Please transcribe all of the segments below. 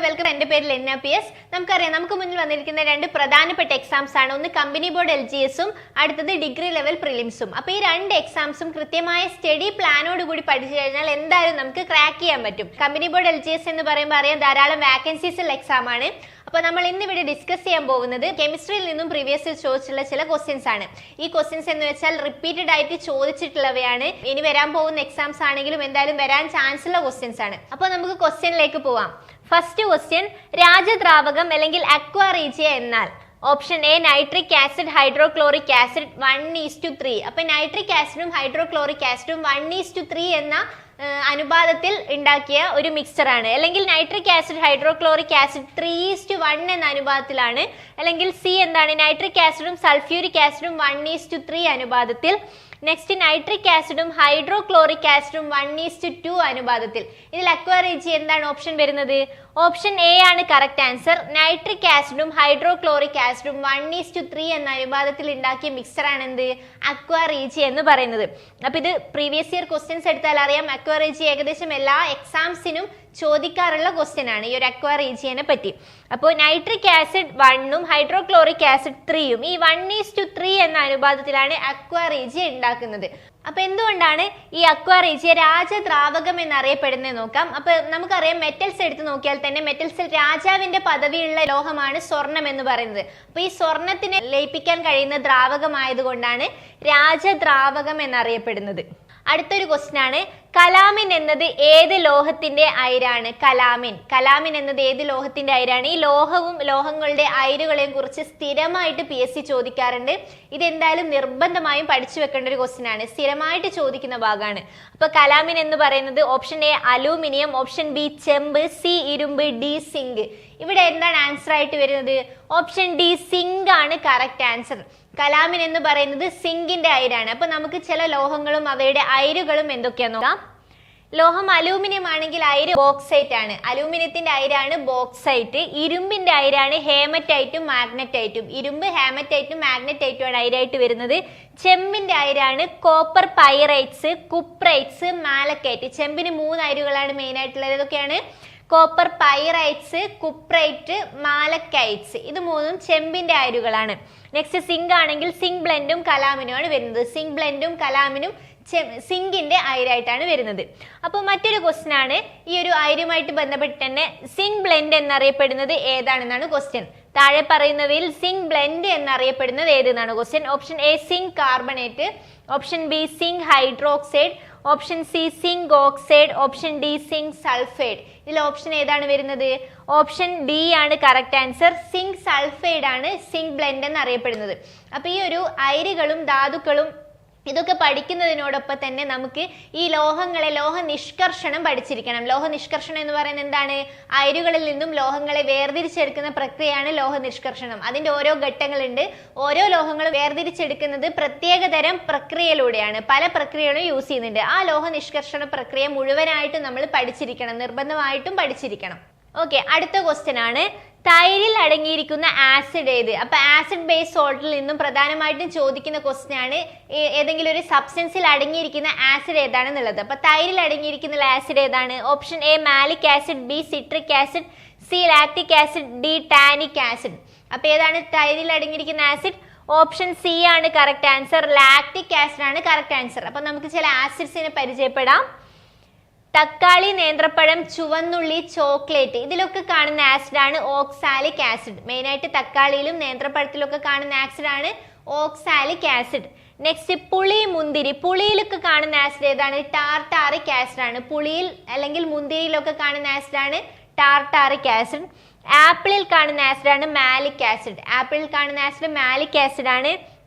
Welcome. എൻ്റെ പേര് ലെന്ന PS. നമുക്കറിയാം, നമുക്ക് മുന്നിൽ വന്നിരിക്കുന്ന രണ്ട് പ്രധാനപ്പെട്ട എക്സാംസ് ആണ്. ഒന്ന് കമ്പനി ബോർഡ് LGSും അടുത്തത് ഡിഗ്രി ലെവൽ പ്രിലിംസും. അപ്പോൾ ഈ രണ്ട് എക്സാംസും കൃത്യമായ സ്റ്റഡി പ്ലാനോട് കൂടി പഠിച്ചു കഴിഞ്ഞാൽ എന്തായാലും നമുക്ക് ക്രാക്ക് ചെയ്യാൻ പറ്റും. കമ്പനി ബോർഡ് LGS എന്ന് പറയുമ്പോൾ അറിയാം, ധാരാളം വാക്കൻസീസ് ഉള്ള എക്സാം ആണ്. അപ്പോൾ നമ്മൾ ഇന്നിവിടെ ഡിസ്കസ് ചെയ്യാൻ പോകുന്നത് കെമിസ്ട്രിയിൽ നിന്നും പ്രീവിയസ് ചോദിച്ചിട്ടുള്ള ചില ക്വസ്റ്റ്യൻസ് ആണ്. ഈ ക്വസ്റ്റ്യൻസ് എന്ന് വെച്ചാൽ റിപ്പീറ്റഡ് ആയിട്ട് ചോദിച്ചിട്ടുള്ളവയാണ്. ഇനി വരാൻ പോകുന്ന എക്സാംസ് ആണെങ്കിലും എന്തായാലും വരാൻ ചാൻസ് ഉള്ള ക്വസ്റ്റ്യൻസ് ആണ്. അപ്പോൾ നമുക്ക് ക്വസ്റ്റ്യനിലേക്ക് പോവാം. ഫസ്റ്റ് ക്വസ്റ്റ്യൻ, രാജദ്രാവകം അല്ലെങ്കിൽ അക്വാ റീജിയ എന്നാൽ? Option A nitric acid hydrochloric acid 1:3. അപ്പൊ നൈട്രിക് ആസിഡും ഹൈഡ്രോക്ലോറിക് ആസിഡും 1:3 എന്ന അനുപാതത്തിൽ ഉണ്ടാക്കിയ ഒരു മിക്സ്ചർ ആണ്. അല്ലെങ്കിൽ നൈട്രിക് ആസിഡ് ഹൈഡ്രോക്ലോറിക് ആസിഡ് 3:1 എന്ന അനുപാതത്തിലാണ്. അല്ലെങ്കിൽ സി എന്താണ്? നൈട്രിക് ആസിഡും സൾഫ്യൂരിക് ആസിഡും 1:3 അനുപാതത്തിൽ. നെക്സ്റ്റ്, നൈട്രിക് ആസിഡും ഹൈഡ്രോക്ലോറിക് ആസിഡും 1:2 അനുപാതത്തിൽ. ഇതിൽ അക്വാ റീജിയ എന്താണ് ഓപ്ഷൻ വരുന്നത്? ഓപ്ഷൻ എ ആണ് കറക്റ്റ് ആൻസർ. നൈട്രിക് ആസിഡും ഹൈഡ്രോക്ലോറിക് ആസിഡും 1:3 എന്ന അനുപാതത്തിൽ ഉണ്ടാക്കിയ മിക്സ്ചർ ആണ് എന്ത്? അക്വാ റീജിയ എന്ന് പറയുന്നത്. അപ്പൊ ഇത് പ്രീവിയസ് ഇയർ ക്വസ്റ്റ്യൻസ് എടുത്താൽ അറിയാം, അക്വാ റീജിയ ഏകദേശം എല്ലാ എക്സാംസിനും ചോദിക്കാറുള്ള ക്വസ്റ്റ്യൻ ആണ് ഈ ഒരു അക്വാ റീജിയനെ പറ്റി. അപ്പോൾ നൈട്രിക് ആസിഡ് 1ഉം ഹൈഡ്രോക്ലോറിക് ആസിഡ് 3ഉം ഈ 1:3 എന്ന അനുപാതത്തിലാണ് അക്വാ റീജിയ ഉണ്ടാക്കുന്നത്. അപ്പൊ എന്തുകൊണ്ടാണ് ഈ അക്വാ റീജിയ രാജദ്രാവകം എന്നറിയപ്പെടുന്നത് നോക്കാം. അപ്പൊ നമുക്കറിയാം, മെറ്റൽസ് എടുത്ത് നോക്കിയാൽ തന്നെ മെറ്റൽസിൽ രാജാവിന്റെ പദവിയുള്ള ലോഹമാണ് സ്വർണം എന്ന് പറയുന്നത്. അപ്പൊ ഈ സ്വർണത്തിനെ ലയിപ്പിക്കാൻ കഴിയുന്ന ദ്രാവകമായതുകൊണ്ടാണ് രാജദ്രാവകം എന്നറിയപ്പെടുന്നത്. അടുത്തൊരു ക്വസ്റ്റ്യൻ ആണ്, കലാമിൻ എന്നത് ഏത് ലോഹത്തിന്റെ അയിരാണ്? കലാമിൻ എന്നത് ഏത് ലോഹത്തിന്റെ അയിരാണ്? ഈ ലോഹങ്ങളുടെ അയിരുകളെയും കുറിച്ച് സ്ഥിരമായിട്ട് PSC ചോദിക്കാറുണ്ട്. ഇതെന്തായാലും നിർബന്ധമായും പഠിച്ചു വെക്കേണ്ട ഒരു ക്വസ്റ്റ്യൻ ആണ്, സ്ഥിരമായിട്ട് ചോദിക്കുന്ന ഭാഗമാണ്. അപ്പൊ കലാമിൻ എന്ന് പറയുന്നത് option A aluminium, option B ചെമ്പ്, സി ഇരുമ്പ്, ഡി സിങ്ക്. ഇവിടെ എന്താണ് ആൻസർ ആയിട്ട് വരുന്നത്? ഓപ്ഷൻ ഡി സിങ്ക് ആണ് കറക്റ്റ് ആൻസർ. കലാമിൻ എന്ന് പറയുന്നത് സിങ്കിന്റെ അയിരാണ്. അപ്പൊ നമുക്ക് ചില ലോഹങ്ങളും അവയുടെ അയിരുകളും എന്തൊക്കെയാന്ന് നോക്കാം. ലോഹം അലൂമിനിയം ആണെങ്കിൽ അയിര് ബോക്സൈറ്റ് ആണ്. അലൂമിനിയത്തിന്റെ അയിരാണ് ബോക്സൈറ്റ്. ഇരുമ്പിന്റെ അയിരാണ് ഹേമറ്റൈറ്റും മാഗ്നറ്റൈറ്റും. ഇരുമ്പ് ഹേമറ്റൈറ്റും മാഗ്നറ്റൈറ്റും ആണ് അയിരായിട്ട് വരുന്നത്. ചെമ്പിന്റെ അയിരാണ് കോപ്പർ പൈറൈറ്റ്സ്, കുപ്രൈറ്റ്സ്, മാലക്കൈറ്റ്. ചെമ്പിന് 3 അയിരുകളാണ് മെയിൻ ആയിട്ടുള്ളത്. ഇതൊക്കെയാണ് കോപ്പർ പൈറൈറ്റ്സ്, കുപ്രൈറ്റ്, മാലക്കൈറ്റ്സ്. ഇത് 3ഉം ചെമ്പിന്റെ അയിരുകളാണ്. നെക്സ്റ്റ് സിങ്ക് ആണെങ്കിൽ സിങ്ക് ബ്ലെൻഡും കലാമിനും ആണ് വരുന്നത്. സിങ്ക് ബ്ലെൻഡും കലാമിനും സിങ്കിന്റെ അയിരായിട്ടാണ് വരുന്നത്. അപ്പോൾ മറ്റൊരു ക്വസ്റ്റ്യൻ ആണ്, ഈ ഒരു അയിരുമായിട്ട് ബന്ധപ്പെട്ട് തന്നെ സിങ്ക് ബ്ലെൻഡ് എന്നറിയപ്പെടുന്നത് ഏതാണെന്നാണ് ക്വസ്റ്റ്യൻ. താഴെ പറയുന്നവയിൽ സിങ്ക് ബ്ലെൻഡ് എന്നറിയപ്പെടുന്നത് ഏതെന്നാണ് question. Option A zinc carbonate, option B zinc hydroxide, option C zinc oxide, option D zinc sulphide. ഇതിൽ ഓപ്ഷൻ ഏതാണ് വരുന്നത്? ഓപ്ഷൻ ഡി ആണ് കറക്റ്റ് ആൻസർ. സിങ്ക് സൾഫൈഡ് ആണ് സിങ്ക് ബ്ലെൻഡ് എന്നറിയപ്പെടുന്നത്. അപ്പൊ ഈ ഒരു അയിരുകളും ധാതുക്കളും ഇതൊക്കെ പഠിക്കുന്നതിനോടൊപ്പം തന്നെ നമുക്ക് ഈ ലോഹ നിഷ്കർഷണം പഠിച്ചിരിക്കണം. ലോഹ നിഷ്കർഷണം എന്ന് പറയുന്നത് എന്താണ്? അയിരുകളിൽ നിന്നും ലോഹങ്ങളെ വേർതിരിച്ചെടുക്കുന്ന പ്രക്രിയയാണ് ലോഹ നിഷ്കർഷണം. അതിന്റെ ഓരോ ഘട്ടങ്ങളുണ്ട്. ഓരോ ലോഹങ്ങളും വേർതിരിച്ചെടുക്കുന്നത് പ്രത്യേകതരം പ്രക്രിയയിലൂടെയാണ്. പല പ്രക്രിയകളും യൂസ് ചെയ്യുന്നുണ്ട്. ആ ലോഹ നിഷ്കർഷണ പ്രക്രിയ മുഴുവനായിട്ടും നമ്മൾ പഠിച്ചിരിക്കണം, നിർബന്ധമായിട്ടും പഠിച്ചിരിക്കണം. ഓക്കെ, അടുത്ത ക്വസ്റ്റ്യൻ ആണ്, തൈരിൽ അടങ്ങിയിരിക്കുന്ന ആസിഡ് ഏത്? അപ്പൊ ആസിഡ് ബേസ് സോൾട്ടിൽ നിന്നും പ്രധാനമായിട്ടും ചോദിക്കുന്ന ക്വസ്റ്റ്യൻ ആണ്, ഏതെങ്കിലും ഒരു സബ്സ്റ്റൻസിൽ അടങ്ങിയിരിക്കുന്ന ആസിഡ് ഏതാണെന്നുള്ളത്. അപ്പൊ തൈരിൽ അടങ്ങിയിരിക്കുന്ന ആസിഡ് ഏതാണ്? Option A malic acid, B citric acid, C lactic acid, D tannic acid. അപ്പൊ ഏതാണ് തൈരിൽ അടങ്ങിയിരിക്കുന്ന ആസിഡ്? ഓപ്ഷൻ സി ആണ് കറക്റ്റ് ആൻസർ. ലാക്റ്റിക് ആസിഡ് ആണ് കറക്റ്റ് ആൻസർ. അപ്പൊ നമുക്ക് ചില ആസിഡ്സിനെ പരിചയപ്പെടാം. തക്കാളി, നേന്ത്രപ്പഴം, ചുവന്നുള്ളി, ചോക്ലേറ്റ്. ഇതിലൊക്കെ കാണുന്ന ആസിഡ് ആണ് ഓക്സാലിക് ആസിഡ്. മെയിൻ ആയിട്ട് തക്കാളിയിലും നേന്ത്രപ്പഴത്തിലൊക്കെ കാണുന്ന ആസിഡ് ആണ് ഓക്സാലിക് ആസിഡ്. നെക്സ്റ്റ്, പുളി, മുന്തിരി. പുളിയിലൊക്കെ കാണുന്ന ആസിഡ് ഏതാണ്? ടാർട്ടാറിക് ആസിഡ് ആണ്. പുളിയിൽ അല്ലെങ്കിൽ മുന്തിരിയിലൊക്കെ കാണുന്ന ആസിഡ് ആണ് ടാർട്ടാറിക് ആസിഡ്. ആപ്പിളിൽ കാണുന്ന ആസിഡ് ആണ് മാലിക് ആസിഡ്. ആപ്പിളിൽ കാണുന്ന ആസിഡ് മാലിക് ആസിഡ് ആണ്.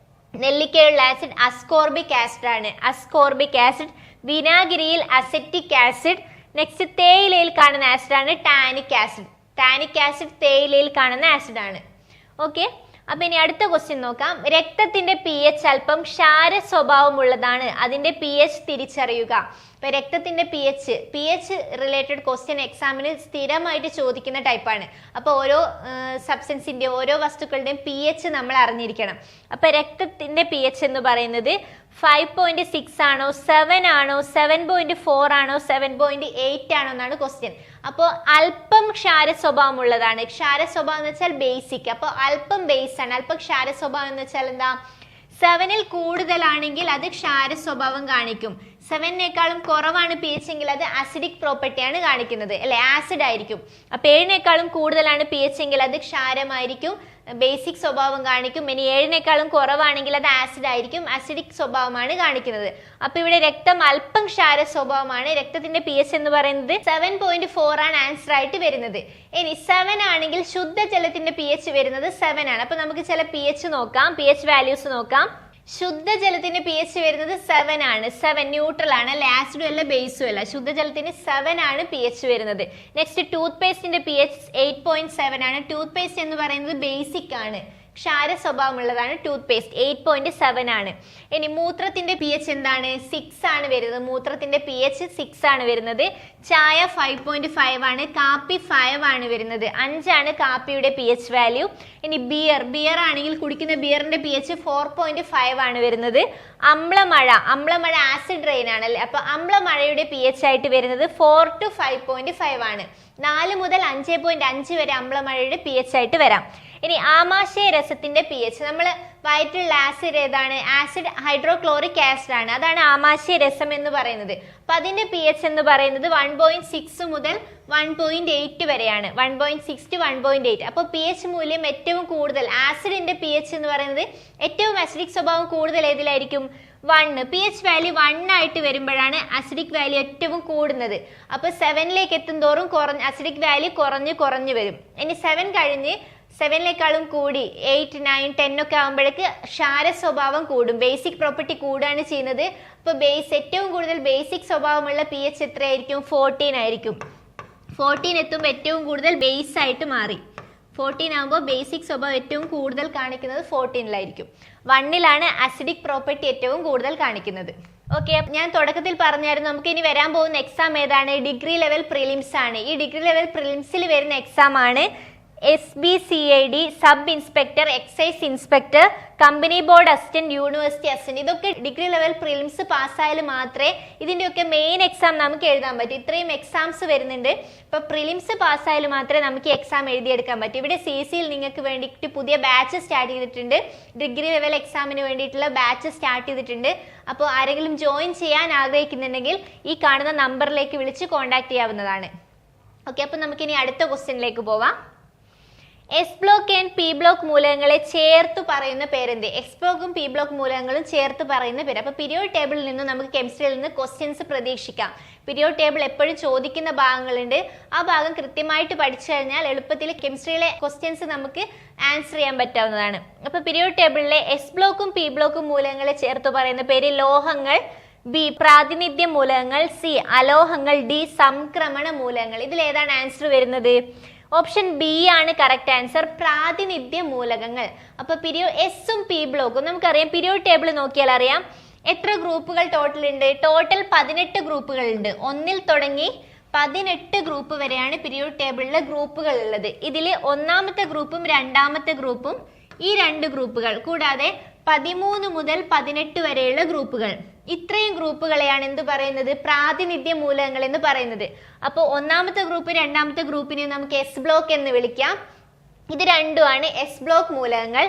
നെല്ലിക്കയുള്ള ആസിഡ് അസ്കോർബിക് ആസിഡ് ആണ്, അസ്കോർബിക് ആസിഡ്. വിനാഗിരിയിൽ അസെറ്റിക് ആസിഡ്. നെക്സ്റ്റ്, തേയിലയിൽ കാണുന്ന ആസിഡ് ആണ് ടാനിക് ആസിഡ്. ടാനിക് ആസിഡ് തേയിലയിൽ കാണുന്ന ആസിഡ് ആണ്. ഓക്കെ, അപ്പൊ ഇനി അടുത്ത ക്വസ്റ്റ്യൻ നോക്കാം. രക്തത്തിന്റെ pH അല്പം ക്ഷാര സ്വഭാവമുള്ളതാണ്, അതിന്റെ pH തിരിച്ചറിയുക. ഇപ്പൊ രക്തത്തിന്റെ pH റിലേറ്റഡ് ക്വസ്റ്റ്യൻ എക്സാമിന് സ്ഥിരമായിട്ട് ചോദിക്കുന്ന ടൈപ്പാണ്. അപ്പൊ ഓരോ സബ്സ്റ്റൻസിന്റെ ഓരോ വസ്തുക്കളുടെയും pH നമ്മൾ അറിഞ്ഞിരിക്കണം. അപ്പൊ രക്തത്തിന്റെ pH എന്ന് പറയുന്നത് 5.6 ആണോ 7 ആണോ 7.4 ആണോ 7.8 ആണോ എന്നാണ് ക്വസ്റ്റ്യൻ. അപ്പോൾ അല്പം ക്ഷാര സ്വഭാവം ഉള്ളതാണ്. ക്ഷാര സ്വഭാവം എന്ന് വെച്ചാൽ ബേസിക്. അപ്പോൾ അല്പം ബേസ് ആണ്. അല്പം ക്ഷാര സ്വഭാവം എന്ന് വെച്ചാൽ എന്താ? 7ൽ കൂടുതലാണെങ്കിൽ അത് ക്ഷാര സ്വഭാവം കാണിക്കും. 7നേക്കാളും കുറവാണ് പി എച്ച് എങ്കിൽ അത് അസിഡിക് പ്രോപ്പർട്ടിയാണ് കാണിക്കുന്നത്, അല്ലെ? ആസിഡ് ആയിരിക്കും. അപ്പൊ 7നേക്കാളും കൂടുതലാണ് പി എച്ച് എങ്കിൽ അത് ക്ഷാരമായിരിക്കും, ബേസിക് സ്വഭാവം കാണിക്കും. ഇനി 7നേക്കാളും കുറവാണെങ്കിൽ അത് ആസിഡ് ആയിരിക്കും, അസിഡിക് സ്വഭാവമാണ് കാണിക്കുന്നത്. അപ്പൊ ഇവിടെ രക്തം അല്പം ക്ഷാര സ്വഭാവമാണ്. രക്തത്തിന്റെ പി എച്ച് എന്ന് പറയുന്നത് 7.4 ആണ് ആൻസർ ആയിട്ട് വരുന്നത്. ഇനി 7 ആണെങ്കിൽ ശുദ്ധജലത്തിന്റെ പി എച്ച് വരുന്നത് 7 ആണ്. അപ്പൊ നമുക്ക് ചില പി എച്ച് നോക്കാം, പി എച്ച് വാല്യൂസ് നോക്കാം. ശുദ്ധജലത്തിന്റെ പി എച്ച് വരുന്നത് 7 ആണ്. 7 ന്യൂട്രൽ ആണ്, അല്ലെ? ആസിഡും അല്ല ബേസും അല്ല. ശുദ്ധജലത്തിന് 7 ആണ് പി എച്ച് വരുന്നത്. നെക്സ്റ്റ് ടൂത്ത് പേസ്റ്റിന്റെ പി എച്ച് 8.7 ആണ്. ടൂത്ത് പേസ്റ്റ് എന്ന് പറയുന്നത് ബേസിക് ആണ്, ക്ഷാര സ്വഭാവമുള്ളതാണ്. ടൂത്ത് പേസ്റ്റ് 8.7 ആണ്. ഇനി മൂത്രത്തിന്റെ പി എച്ച് എന്താണ്? 6 ആണ് വരുന്നത്. മൂത്രത്തിന്റെ പി എച്ച് 6 ആണ് വരുന്നത്. ചായ 5.5 ആണ്. കാപ്പി 5 ആണ് വരുന്നത്. 5 ആണ് കാപ്പിയുടെ പി എച്ച് വാല്യൂ. ഇനി ബിയർ ആണെങ്കിൽ കുടിക്കുന്ന ബിയറിന്റെ പി എച്ച് 4.5 ആണ് വരുന്നത്. അമ്ലമഴ ആസിഡ് റെയിൻ ആണ്, അല്ലെ? അപ്പൊ അമ്ലമഴയുടെ പി എച്ച് ആയിട്ട് വരുന്നത് 4 to 5.5 ആണ്. 4 മുതൽ 5.5 വരെ അമ്ലമഴയുടെ പി എച്ച് ആയിട്ട് വരാം. ഇനി ആമാശയ രസത്തിന്റെ പി എച്ച്, നമ്മൾ വയറ്റിലുള്ള ആസിഡ് ഏതാണ്? ആസിഡ് ഹൈഡ്രോക്ലോറിക് ആസിഡ് ആണ്. അതാണ് ആമാശയ രസം എന്ന് പറയുന്നത്. അപ്പൊ അതിന്റെ പി എച്ച് എന്ന് പറയുന്നത് 1.6 മുതൽ 1.8 വരെയാണ്. 1.6 to 1.8. അപ്പോൾ പി എച്ച് മൂല്യം ഏറ്റവും കൂടുതൽ ആസിഡിന്റെ പി എച്ച് എന്ന് പറയുന്നത് ഏറ്റവും അസിഡിക് സ്വഭാവം കൂടുതൽ ഏതിലായിരിക്കും? 1. പി എച്ച് വാല്യൂ 1 ആയിട്ട് വരുമ്പോഴാണ് അസിഡിക് വാല്യൂ ഏറ്റവും കൂടുന്നത്. അപ്പൊ 7ലേക്ക് എത്തുന്തോറും അസിഡിക് വാല്യൂ കുറഞ്ഞു വരും. ഇനി 7 കഴിഞ്ഞ് 7ലേക്കാളും കൂടി 8, 9, 10 ഒക്കെ ആകുമ്പോഴേക്ക് ക്ഷാര സ്വഭാവം കൂടും, ബേസിക് പ്രോപ്പർട്ടി കൂടുകയാണ് ചെയ്യുന്നത്. അപ്പോൾ ഏറ്റവും കൂടുതൽ ബേസിക് സ്വഭാവമുള്ള പി എച്ച് എത്രയായിരിക്കും? 14 ആയിരിക്കും. 14 എത്തുമ്പോൾ ഏറ്റവും കൂടുതൽ ബേസ് ആയിട്ട് മാറി. 14 ആകുമ്പോൾ ബേസിക് സ്വഭാവം ഏറ്റവും കൂടുതൽ കാണിക്കുന്നത് 14ലായിരിക്കും. 1ലാണ് അസിഡിക് പ്രോപ്പർട്ടി ഏറ്റവും കൂടുതൽ കാണിക്കുന്നത്. ഓക്കെ, ഞാൻ തുടക്കത്തിൽ പറഞ്ഞായിരുന്നു നമുക്ക് ഇനി വരാൻ പോകുന്ന എക്സാം ഏതാണ്? ഡിഗ്രി ലെവൽ പ്രിലിംസ് ആണ്. ഈ ഡിഗ്രി ലെവൽ പ്രിലിംസിൽ വരുന്ന എക്സാം ആണ് SBCID, sub inspector, excise inspector, company board assistant, university assistant. ഇതൊക്കെ ഡിഗ്രി ലെവൽ പ്രിലിംസ് പാസ്സായാലും മാത്രമേ ഇതിൻ്റെയൊക്കെ മെയിൻ എക്സാം നമുക്ക് എഴുതാൻ പറ്റൂ. ഇത്രയും എക്സാംസ് വരുന്നുണ്ട്. ഇപ്പോൾ പ്രിലിംസ് പാസ്സായാലും മാത്രമേ നമുക്ക് എക്സാം എഴുതിയെടുക്കാൻ പറ്റൂ. ഇവിടെ CCയിൽ നിങ്ങൾക്ക് വേണ്ടിയിട്ട് പുതിയ ബാച്ച് സ്റ്റാർട്ട് ചെയ്തിട്ടുണ്ട്. ഡിഗ്രി ലെവൽ എക്സാമിന് വേണ്ടിയിട്ടുള്ള ബാച്ച് സ്റ്റാർട്ട് ചെയ്തിട്ടുണ്ട്. അപ്പോൾ ആരെങ്കിലും ജോയിൻ ചെയ്യാൻ ആഗ്രഹിക്കുന്നുണ്ടെങ്കിൽ ഈ കാണുന്ന നമ്പറിലേക്ക് വിളിച്ച് കോൺടാക്ട് ചെയ്യാവുന്നതാണ്. ഓക്കെ, അപ്പോൾ നമുക്കിനി അടുത്ത ക്വസ്റ്റ്യനിലേക്ക് പോവാം. S block and P block മൂലകങ്ങളെ ചേർത്ത് പറയുന്ന പേരെന്ത്? എസ് ബ്ലോക്കും പി ബ്ലോക്ക് മൂലകങ്ങളും ചേർത്ത് പറയുന്ന പേര്. അപ്പോൾ പീരിയോഡ് ടേബിളിൽ നിന്നും നമുക്ക് കെമിസ്ട്രിയിൽ നിന്ന് ക്വസ്റ്റ്യൻസ് പ്രതീക്ഷിക്കാം. പീരിയോഡ് ടേബിൾ എപ്പോഴും ചോദിക്കുന്ന ഭാഗങ്ങളുണ്ട്. ആ ഭാഗം കൃത്യമായിട്ട് പഠിച്ചു കഴിഞ്ഞാൽ എളുപ്പത്തിൽ കെമിസ്ട്രിയിലെ ക്വസ്റ്റ്യൻസ് നമുക്ക് ആൻസർ ചെയ്യാൻ പറ്റാവുന്നതാണ്. അപ്പോൾ പീരിയോഡ് ടേബിളിലെ എസ് ബ്ലോക്കും പി ബ്ലോക്കും മൂലകങ്ങളെ ചേർത്ത് പറയുന്ന പേര് ലോഹങ്ങൾ, ബി പ്രാതിനിധ്യ മൂലകങ്ങൾ, സി അലോഹങ്ങൾ, ഡി സംക്രമണ മൂലകങ്ങൾ. ഇതിൽ ഏതാണ് ആൻസർ വരുന്നത്? ഓപ്ഷൻ ബി ആണ് കറക്റ്റ് ആൻസർ, പ്രാതിനിധ്യ മൂലകങ്ങൾ. അപ്പൊ എസും പി ബ്ലോക്കും നമുക്കറിയാം. പീരിയോഡ് ടേബിൾ നോക്കിയാൽ അറിയാം എത്ര ഗ്രൂപ്പുകൾ ടോട്ടൽ ഉണ്ട്. ടോട്ടൽ 18 ഗ്രൂപ്പുകൾ ഉണ്ട്. 1 തുടങ്ങി 18 ഗ്രൂപ്പ് വരെയാണ് പീരിയോഡ് ടേബിളിലെ ഗ്രൂപ്പുകൾ ഉള്ളത്. ഇതിൽ ഒന്നാമത്തെ ഗ്രൂപ്പും രണ്ടാമത്തെ ഗ്രൂപ്പും ഈ 2 ഗ്രൂപ്പുകൾ കൂടാതെ 13 മുതൽ 18 വരെയുള്ള ഗ്രൂപ്പുകൾ, ഇത്രയും ഗ്രൂപ്പുകളെയാണ് എന്ത് പറയുന്നത്? പ്രാതിനിധ്യ മൂലകങ്ങൾ എന്ന് പറയുന്നത്. അപ്പോൾ ഒന്നാമത്തെ ഗ്രൂപ്പ് രണ്ടാമത്തെ ഗ്രൂപ്പിനെ നമുക്ക് എസ് ബ്ലോക്ക് എന്ന് വിളിക്കാം. ഇത് രണ്ടുമാണ് എസ് ബ്ലോക്ക് മൂലകങ്ങൾ.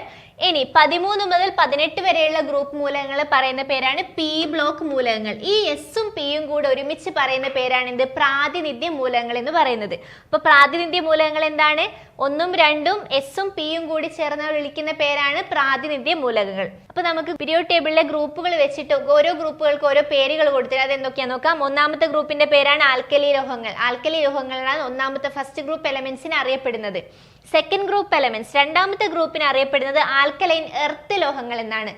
ഇനി 13 മുതൽ 18 വരെയുള്ള ഗ്രൂപ്പ് മൂലകങ്ങൾ പറയുന്ന പേരാണ് പി ബ്ലോക്ക് മൂലകങ്ങൾ. ഈ എസും പിയും കൂടെ ഒരുമിച്ച് പറയുന്ന പേരാണ് എന്ത്? പ്രാതിനിധ്യ മൂലകങ്ങൾ എന്ന് പറയുന്നത്. അപ്പൊ പ്രാതിനിധ്യ മൂലകങ്ങൾ എന്താണ്? 1ഉം 2ഉം എസും പിയും കൂടി ചേർന്ന് വിളിക്കുന്ന പേരാണ് പ്രാതിനിധ്യ മൂലകങ്ങൾ. അപ്പൊ നമുക്ക് പീരിയോഡ് ടേബിളിലെ ഗ്രൂപ്പുകൾ വെച്ചിട്ട് ഓരോ ഗ്രൂപ്പുകൾക്ക് ഓരോ പേരുകൾ കൊടുത്തിട്ട് അതെന്തൊക്കെയാ നോക്കാം. ഒന്നാമത്തെ ഗ്രൂപ്പിന്റെ പേരാണ് ആൽക്കലി ലോഹങ്ങൾ. ആൽക്കലി ലോഹങ്ങളാണ് ഒന്നാമത്തെ ഫസ്റ്റ് ഗ്രൂപ്പ് എലമെന്റ്സിന് അറിയപ്പെടുന്നത്. സെക്കൻഡ് ഗ്രൂപ്പ് എലമെന്റ്സ് രണ്ടാമത്തെ ഗ്രൂപ്പിന് അറിയപ്പെടുന്നത് ആൽക്കലൈൻ എർത്ത് ലോഹങ്ങൾ എന്നാണ്.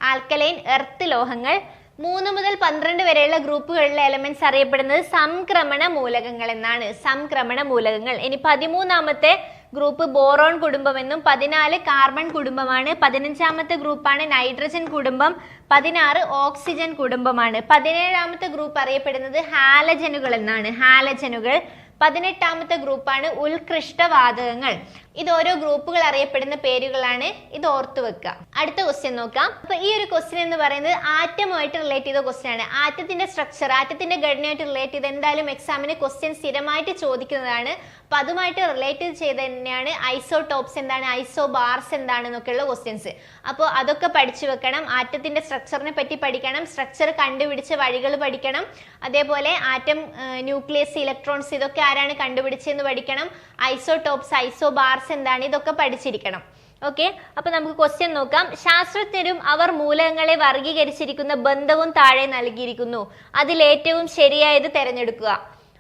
ആൽക്കലൈൻ എർത്ത് ലോഹങ്ങൾ. 3 മുതൽ 12 വരെയുള്ള ഗ്രൂപ്പുകളിലെ എലമെന്റ്സ് അറിയപ്പെടുന്നത് സംക്രമണ മൂലകങ്ങൾ എന്നാണ്. സംക്രമണ മൂലകങ്ങൾ. ഇനി 13ാമത്തെ ഗ്രൂപ്പ് ബോറോൺ കുടുംബം എന്നും 14 കാർബൺ കുടുംബമാണ്. 15ാമത്തെ ഗ്രൂപ്പാണ് നൈട്രജൻ കുടുംബം. 16 ഓക്സിജൻ കുടുംബമാണ്. 17ാമത്തെ ഗ്രൂപ്പ് അറിയപ്പെടുന്നത് ഹാലജനുകൾ എന്നാണ്. ഹാലജനുകൾ. 18ാമത്തെ ഗ്രൂപ്പാണ് ഉത്കൃഷ്ടവാതകങ്ങൾ. ഇത് ഓരോ ഗ്രൂപ്പുകൾ അറിയപ്പെടുന്ന പേരുകളാണ്. ഇത് ഓർത്തു വെക്കുക. അടുത്ത ക്വസ്റ്റ്യൻ നോക്കാം. അപ്പൊ ഈ ഒരു ക്വസ്റ്റ്യൻ എന്ന് പറയുന്നത് ആറ്റമായിട്ട് റിലേറ്റ് ചെയ്ത ക്വസ്റ്റ്യൻ ആണ്. ആറ്റത്തിന്റെ സ്ട്രക്ചർ, ആറ്റത്തിന്റെ ഘടനയായിട്ട് റിലേറ്റ് ചെയ്ത് എന്തായാലും എക്സാമിന് ക്വസ്റ്റ്യൻ സ്ഥിരമായിട്ട് ചോദിക്കുന്നതാണ്. അപ്പൊ അതുമായിട്ട് റിലേറ്റ് ചെയ്ത് തന്നെയാണ് ഐസോടോപ്സ് എന്താണ്, ഐസോബാർസ് എന്താണെന്നൊക്കെയുള്ള ക്വസ്റ്റ്യൻസ്. അപ്പോൾ അതൊക്കെ പഠിച്ചു വെക്കണം. ആറ്റത്തിന്റെ സ്ട്രക്ചറിനെ പറ്റി പഠിക്കണം, സ്ട്രക്ചർ കണ്ടുപിടിച്ച വഴികൾ പഠിക്കണം. അതേപോലെ ആറ്റം, ന്യൂക്ലിയസ്, ഇലക്ട്രോൺസ് ഇതൊക്കെ ആരാണ് കണ്ടുപിടിച്ചതെന്ന് പഠിക്കണം. ഐസോടോപ്സ്, ഐസോബാർസ് എന്താണ്, ഇതൊക്കെ പഠിച്ചിരിക്കണം. ഓക്കെ, അപ്പൊ നമുക്ക് ക്വസ്റ്റ്യൻ നോക്കാം. ശാസ്ത്രജ്ഞരും അവർ മൂലകങ്ങളെ വർഗീകരിച്ചിരിക്കുന്ന ബന്ധവും താഴെ നൽകിയിരിക്കുന്നു. അതിൽ ഏറ്റവും ശരിയായത് തിരഞ്ഞെടുക്കുക.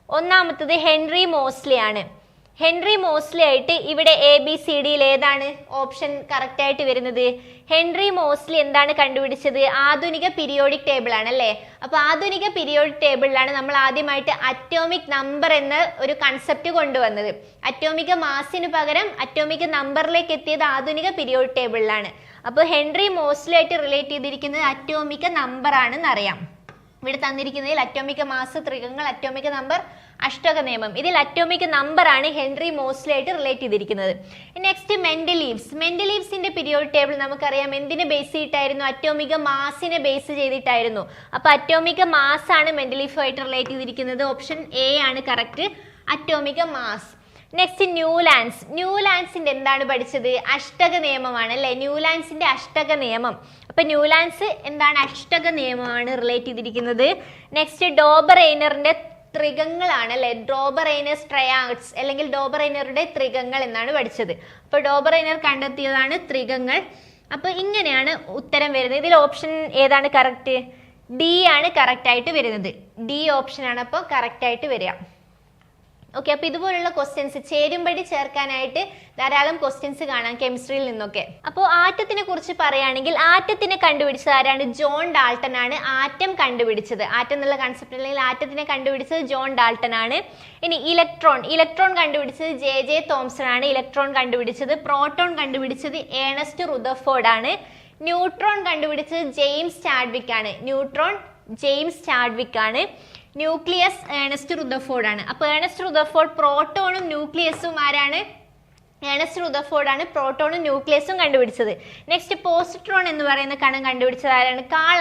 ഒന്നാമത്തത് ഹെൻറി മോസ്ലി ആണ്. ഹെൻറി മോസ്ലി ആയിട്ട് ഇവിടെ ABCDയിൽ ഏതാണ് ഓപ്ഷൻ കറക്റ്റ് ആയിട്ട് വരുന്നത്? ഹെൻറി മോസ്ലി എന്താണ് കണ്ടുപിടിച്ചത്? ആധുനിക പീരിയോഡിക് ടേബിൾ ആണ് അല്ലേ? അപ്പൊ ആധുനിക പീരിയോഡിക് ടേബിളിലാണ് നമ്മൾ ആദ്യമായിട്ട് അറ്റോമിക് നമ്പർ എന്ന ഒരു കൺസെപ്റ്റ് കൊണ്ടുവന്നത്. അറ്റോമിക മാസിന് പകരം അറ്റോമിക നമ്പറിലേക്ക് എത്തിയത് ആധുനിക പീരിയോഡിക് ടേബിളിലാണ്. അപ്പോൾ ഹെൻറി മോസ്ലി ആയിട്ട് റിലേറ്റ് ചെയ്തിരിക്കുന്നത് അറ്റോമിക നമ്പർ ആണെന്ന് അറിയാം. ഇവിടെ തന്നിരിക്കുന്നതിൽ അറ്റോമിക മാസ്, ത്രികങ്ങൾ, അറ്റോമിക നമ്പർ, അഷ്ടക നിയമം. ഇതിൽ അറ്റോമിക് നമ്പർ ആണ് ഹെൻറി മോസ്ലി ആയിട്ട് റിലേറ്റ് ചെയ്തിരിക്കുന്നത്. Next Mendeleev's. മെൻഡലീവ്സിന്റെ പീരിയോഡിക് ടേബിൾ നമുക്കറിയാം എന്തിനെ ബേസ് ചെയ്തിട്ടായിരുന്നു? അറ്റോമിക മാസിനെ ബേസ് ചെയ്തിട്ടായിരുന്നു. അപ്പൊ അറ്റോമിക മാസ് ആണ് മെൻഡലീഫുമായിട്ട് റിലേറ്റ് ചെയ്തിരിക്കുന്നത്. ഓപ്ഷൻ A ആണ് കറക്റ്റ്, അറ്റോമിക മാസ്. Next Newlands. ന്യൂലാൻഡ്സിന്റെ എന്താണ് പഠിച്ചത്? അഷ്ടക നിയമമാണ് അല്ലെ? ന്യൂലാൻഡ്സിന്റെ അഷ്ടക നിയമം. അപ്പൊ ന്യൂലാൻഡ്സ് എന്താണ്? അഷ്ടക നിയമമാണ് റിലേറ്റ് ചെയ്തിരിക്കുന്നത്. നെക്സ്റ്റ് ഡോബറൈനറിന്റെ ത്രികങ്ങളാണ് അല്ലെ? ഡോബറൈനേഴ്സ് ട്രയാങ്കിൾസ് അല്ലെങ്കിൽ ഡോബറൈനറുടെ ത്രികങ്ങൾ എന്നാണ് പഠിച്ചത്. അപ്പൊ ഡോബറൈനർ കണ്ടെത്തിയതാണ് ത്രികങ്ങൾ. അപ്പൊ ഇങ്ങനെയാണ് ഉത്തരം വരുന്നത്. ഇതിൽ ഓപ്ഷൻ ഏതാണ് കറക്റ്റ്? D ആണ് കറക്റ്റ് ആയിട്ട് വരുന്നത്. D ഓപ്ഷൻ ആണ് അപ്പോൾ കറക്റ്റ് ആയിട്ട് വരിക. ഓക്കെ, അപ്പൊ ഇതുപോലുള്ള ക്വസ്റ്റ്യൻസ് ചേരുംപടി ചേർക്കാനായിട്ട് ധാരാളം ക്വസ്റ്റ്യൻസ് കാണാം കെമിസ്ട്രിയിൽ നിന്നൊക്കെ. അപ്പോൾ ആറ്റത്തിനെ കുറിച്ച് പറയുകയാണെങ്കിൽ ആറ്റത്തിനെ കണ്ടുപിടിച്ചത് ആരാണ്? ജോൺ ഡാൾട്ടൺ ആണ് ആറ്റം കണ്ടുപിടിച്ചത്. ആറ്റം എന്നുള്ള കൺസെപ്റ്റ് അല്ലെങ്കിൽ ആറ്റത്തിനെ കണ്ടുപിടിച്ചത് ജോൺ ഡാൾട്ടൺ ആണ്. ഇനി ഇലക്ട്രോൺ കണ്ടുപിടിച്ചത് JJ തോംസൺ ആണ് ഇലക്ട്രോൺ കണ്ടുപിടിച്ചത്. പ്രോട്ടോൺ കണ്ടുപിടിച്ചത് ഏണസ്റ്റ് റുദർഫോർഡ് ആണ്. ന്യൂട്രോൺ കണ്ടുപിടിച്ചത് ജെയിംസ് ചാഡ്വിക് ആണ്. ന്യൂക്ലിയസ് ഏണസ്റ്റ് റുദർഫോർഡ് ആണ്. അപ്പൊ ഏണസ്റ്റ് റുദർഫോർഡ് പ്രോട്ടോണും ന്യൂക്ലിയസും ആരാണ്? ഏണസ്റ്റ് റുദർഫോർഡ് ആണ് പ്രോട്ടോണും ന്യൂക്ലിയസും കണ്ടുപിടിച്ചത്. നെക്സ്റ്റ് പോസിട്രോൺ എന്ന് പറയുന്ന കണം കണ്ടുപിടിച്ചത് ആരാണ്? കാൾ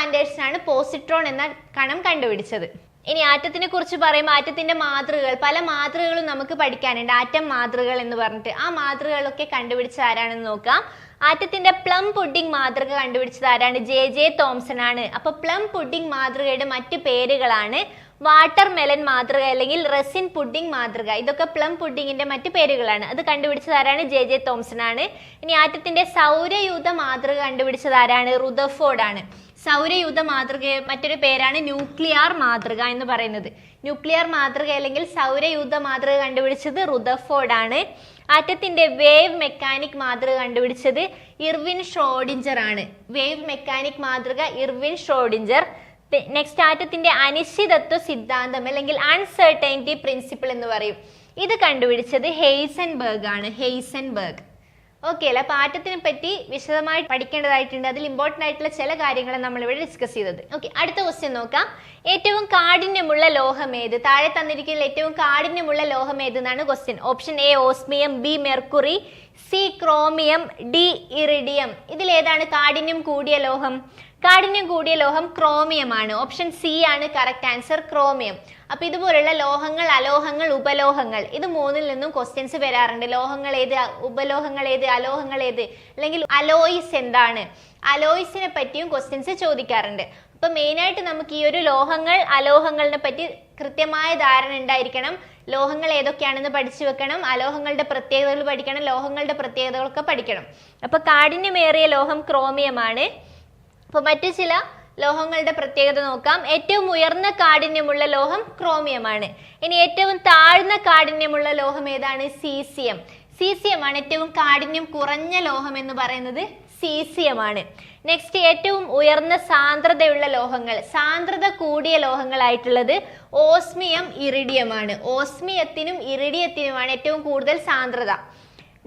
ആൻഡേഴ്സൺ ആണ് പോസിട്രോൺ എന്ന കണം കണ്ടുപിടിച്ചത്. ഇനി ആറ്റത്തിനെ കുറിച്ച് പറയുമ്പോൾ ആറ്റത്തിന്റെ മാതൃകകൾ, പല മാതൃകകളും നമുക്ക് പഠിക്കാനുണ്ട്. ആറ്റം മാതൃകകൾ എന്ന് പറഞ്ഞിട്ട് ആ മാതൃകകളൊക്കെ കണ്ടുപിടിച്ചത് ആരാണെന്ന് നോക്കാം. ആറ്റത്തിന്റെ പ്ലം പുഡിംഗ് മാതൃക കണ്ടുപിടിച്ചത് ആരാണ്? JJ തോംസൺ ആണ്. അപ്പൊ പ്ലം പുഡിംഗ് മാതൃകയുടെ മറ്റു പേരുകളാണ് വാട്ടർ മെലൻ മാതൃക അല്ലെങ്കിൽ റെസിൻ പുഡിംഗ് മാതൃക. ഇതൊക്കെ പ്ലം പുഡിങ്ങിന്റെ മറ്റു പേരുകളാണ്. അത് കണ്ടുപിടിച്ചത് ആരാണ്? JJ തോംസൺ ആണ്. ഇനി ആറ്റത്തിന്റെ സൗരയൂഥ മാതൃക കണ്ടുപിടിച്ചത് ആരാണ്? റുദർഫോർഡ് ആണ്. സൗരയൂഥ മാതൃക മറ്റൊരു പേരാണ് ന്യൂക്ലിയർ മാതൃക എന്ന് പറയുന്നത്. ന്യൂക്ലിയർ മാതൃക അല്ലെങ്കിൽ സൗരയൂഥ മാതൃക കണ്ടുപിടിച്ചത് റുദർഫോർഡ് ആണ്. ആറ്റത്തിന്റെ വേവ് മെക്കാനിക് മാതൃക കണ്ടുപിടിച്ചത് ഇർവിൻ ഷ്രോഡിഞ്ചർ ആണ്. വേവ് മെക്കാനിക് മാതൃക ഇർവിൻ ഷ്രോഡിഞ്ചർ. നെക്സ്റ്റ് ആറ്റത്തിന്റെ അനിശ്ചിതത്വ സിദ്ധാന്തം അല്ലെങ്കിൽ അൺസർട്ടൈനിറ്റി പ്രിൻസിപ്പിൾ എന്ന് പറയും. ഇത് കണ്ടുപിടിച്ചത് ഹെയ്സൻബർഗ് ആണ്. ഓക്കെ അല്ലേ? അപ്പൊ ആറ്റത്തിനെ പറ്റി വിശദമായി പഠിക്കേണ്ടതായിട്ടുണ്ട്. അതിൽ ഇമ്പോർട്ടന്റ് ആയിട്ടുള്ള ചില കാര്യങ്ങൾ നമ്മൾ ഇവിടെ ഡിസ്കസ് ചെയ്തത്. ഓക്കെ, അടുത്ത ക്വസ്റ്റ്യൻ നോക്കാം. ഏറ്റവും കാഠിന്യമുള്ള ലോഹം ഏത്? താഴെ തന്നിരിക്കുന്ന ഏറ്റവും കാഠിന്യമുള്ള ലോഹം ഏത് എന്നാണ് question. Option A osmium, B mercury, C chromium, D iridium. ഇതിൽ ഏതാണ് കാഠിന്യം കൂടിയ ലോഹം? കാഠിന്യം കൂടിയ ലോഹം ക്രോമിയം ആണ്. ഓപ്ഷൻ C ആണ് കറക്റ്റ് ആൻസർ, ക്രോമിയം. അപ്പൊ ഇതുപോലുള്ള ലോഹങ്ങൾ, അലോഹങ്ങൾ, ഉപലോഹങ്ങൾ, ഇത് മൂന്നിൽ നിന്നും ക്വസ്റ്റ്യൻസ് വരാറുണ്ട്. ലോഹങ്ങൾ ഏത്, ഉപലോഹങ്ങൾ ഏത്, അലോഹങ്ങൾ ഏത്, അല്ലെങ്കിൽ അലോയിസ് എന്താണ്? അലോയിസിനെ പറ്റിയും ക്വസ്റ്റ്യൻസ് ചോദിക്കാറുണ്ട്. അപ്പൊ മെയിനായിട്ട് നമുക്ക് ഈ ഒരു ലോഹങ്ങൾ, അലോഹങ്ങളിനെ പറ്റി കൃത്യമായ ധാരണ ഉണ്ടായിരിക്കണം. ലോഹങ്ങൾ ഏതൊക്കെയാണെന്ന് പഠിച്ചു വെക്കണം. അലോഹങ്ങളുടെ പ്രത്യേകതകൾ പഠിക്കണം. ലോഹങ്ങളുടെ പ്രത്യേകതകളൊക്കെ പഠിക്കണം. അപ്പൊ കാഠിന്യമേറിയ ലോഹം ക്രോമിയമാണ്. അപ്പൊ മറ്റു ചില ലോഹങ്ങളുടെ പ്രത്യേകത നോക്കാം. ഏറ്റവും ഉയർന്ന കാഠിന്യമുള്ള ലോഹം ക്രോമിയമാണ്. ഇനി ഏറ്റവും താഴ്ന്ന കാഠിന്യമുള്ള ലോഹം ഏതാണ്? സീസിയം ആണ്. ഏറ്റവും കാഠിന്യം കുറഞ്ഞ ലോഹം എന്ന് പറയുന്നത് സീസിയം ആണ്. നെക്സ്റ്റ് ഏറ്റവും ഉയർന്ന സാന്ദ്രതയുള്ള ലോഹങ്ങൾ, സാന്ദ്രത കൂടിയ ലോഹങ്ങളായിട്ടുള്ളത് ഓസ്മിയം, ഇറിഡിയം ആണ്. ഓസ്മിയത്തിനും ഇറിഡിയത്തിനുമാണ് ഏറ്റവും കൂടുതൽ സാന്ദ്രത.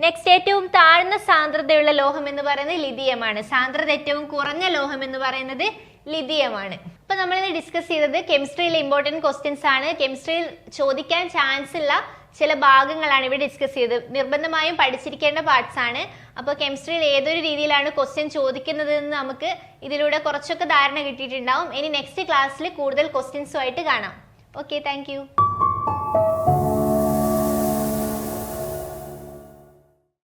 നെക്സ്റ്റ് ഏറ്റവും താഴ്ന്ന സാന്ദ്രതയുള്ള ലോഹം എന്ന് പറയുന്നത് ലിഥിയമാണ്. സാന്ദ്രത ഏറ്റവും കുറഞ്ഞ ലോഹം എന്ന് പറയുന്നത് ലിഥിയമാണ്. അപ്പൊ നമ്മളിന്ന് ഡിസ്കസ് ചെയ്തത് കെമിസ്ട്രിയിലെ ഇമ്പോർട്ടൻറ്റ് ക്വസ്റ്റ്യൻസ് ആണ്. കെമിസ്ട്രിയിൽ ചോദിക്കാൻ ചാൻസ് ഉള്ള ചില ഭാഗങ്ങളാണ് ഇവിടെ ഡിസ്കസ് ചെയ്തത്. നിർബന്ധമായും പഠിച്ചിരിക്കേണ്ട പാർട്സ് ആണ്. അപ്പോൾ കെമിസ്ട്രിയിൽ ഏതൊരു രീതിയിലാണ് ക്വസ്റ്റ്യൻ ചോദിക്കുന്നത് എന്ന് നമുക്ക് ഇതിലൂടെ കുറച്ചൊക്കെ ധാരണ കിട്ടിയിട്ടുണ്ടാവും. ഇനി നെക്സ്റ്റ് ക്ലാസ്സിൽ കൂടുതൽ ക്വസ്റ്റ്യൻസുമായിട്ട് കാണാം. Okay, thank